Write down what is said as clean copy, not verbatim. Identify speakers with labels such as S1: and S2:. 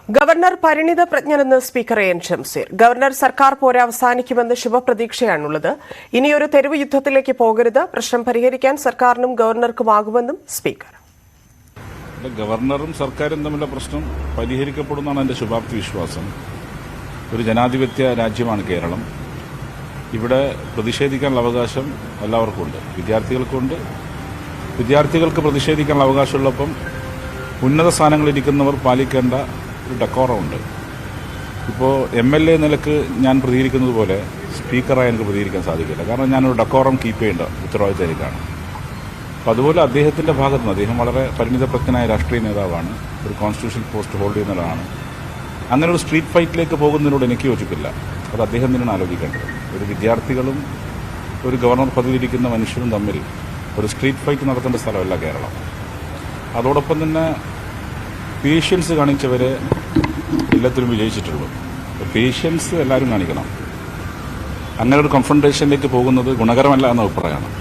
S1: Governor പരിണിത പ്രജ്ഞനെന്ന് speaker N Shamseer. Governor സർക്കാർ പോരെ അവസാനിക്കുമെന്ന് ശുഭപ്രതീക്ഷയാണുള്ളത്. ഇനിയൊരു തെരുവ് യുദ്ധത്തിലേക്ക് പോകരുത്. പ്രശ്നം പരിഹരിക്കാൻ സർക്കാരിനും ഗവർണർക്കുമാകുമെന്നും സ്പീക്കർ.
S2: ഗവർണറും സർക്കാരും തമ്മിലുള്ള പ്രശ്നം പരിഹരിക്കപ്പെടുന്നതാണ് എന്റെ ശുഭാപ്തി വിശ്വാസം. ഒരു ജനാധിപത്യ രാജ്യമാണ് കേരളം. ഇവിടെ പ്രതിഷേധിക്കാനുള്ള അവകാശം എല്ലാവർക്കും ഉണ്ട്. വിദ്യാർത്ഥികൾക്കുണ്ട്. വിദ്യാർത്ഥികൾക്ക് പ്രതിഷേധിക്കാനുള്ള അവകാശമുള്ളപ്പം ഉന്നത സ്ഥാനങ്ങളിരിക്കുന്നവർ പാലിക്കേണ്ട ഒരു ഡെക്കോറമുണ്ട്. ഇപ്പോൾ MLA നിലക്ക് ഞാൻ പ്രതികരിക്കുന്നത് പോലെ സ്പീക്കറായി എനിക്ക് പ്രതികരിക്കാൻ സാധിക്കില്ല. കാരണം ഞാനൊരു ഡെക്കോറം കീപ്പ് ചെയ്യേണ്ട ഉത്തരവാദിത്തത്തിലേക്കാണ്. അപ്പോൾ അതുപോലെ അദ്ദേഹത്തിൻ്റെ ഭാഗത്ത് നിന്ന് അദ്ദേഹം വളരെ പരിണിതപ്രജ്ഞനായ രാഷ്ട്രീയ നേതാവാണ്. ഒരു കോൺസ്റ്റിറ്റ്യൂഷണൽ പോസ്റ്റ് ഹോൾഡ് ചെയ്യുന്നതാണ്. അങ്ങനെ ഒരു സ്ട്രീറ്റ് ഫൈറ്റിലേക്ക് പോകുന്നതിനോട് എനിക്ക് യോജിപ്പില്ല. അത് അദ്ദേഹം തന്നെയാണ് ആലോചിക്കേണ്ടത്. ഒരു വിദ്യാർത്ഥികളും ഒരു ഗവർണർ പദവിയിരിക്കുന്ന മനുഷ്യരും തമ്മിൽ ഒരു സ്ട്രീറ്റ് ഫൈറ്റ് നടത്തേണ്ട സ്ഥലമല്ല കേരളം. അതോടൊപ്പം തന്നെ പേഷ്യൻസ് കാണിച്ചവരെ എല്ലാത്തിലും വിജയിച്ചിട്ടുള്ളൂ. പേഷ്യൻസ് എല്ലാവരും കാണിക്കണം. അങ്ങനെ ഒരു കോൺഫ്രണ്ടേഷനിലേക്ക് പോകുന്നത് ഗുണകരമല്ല എന്ന അഭിപ്രായമാണ്.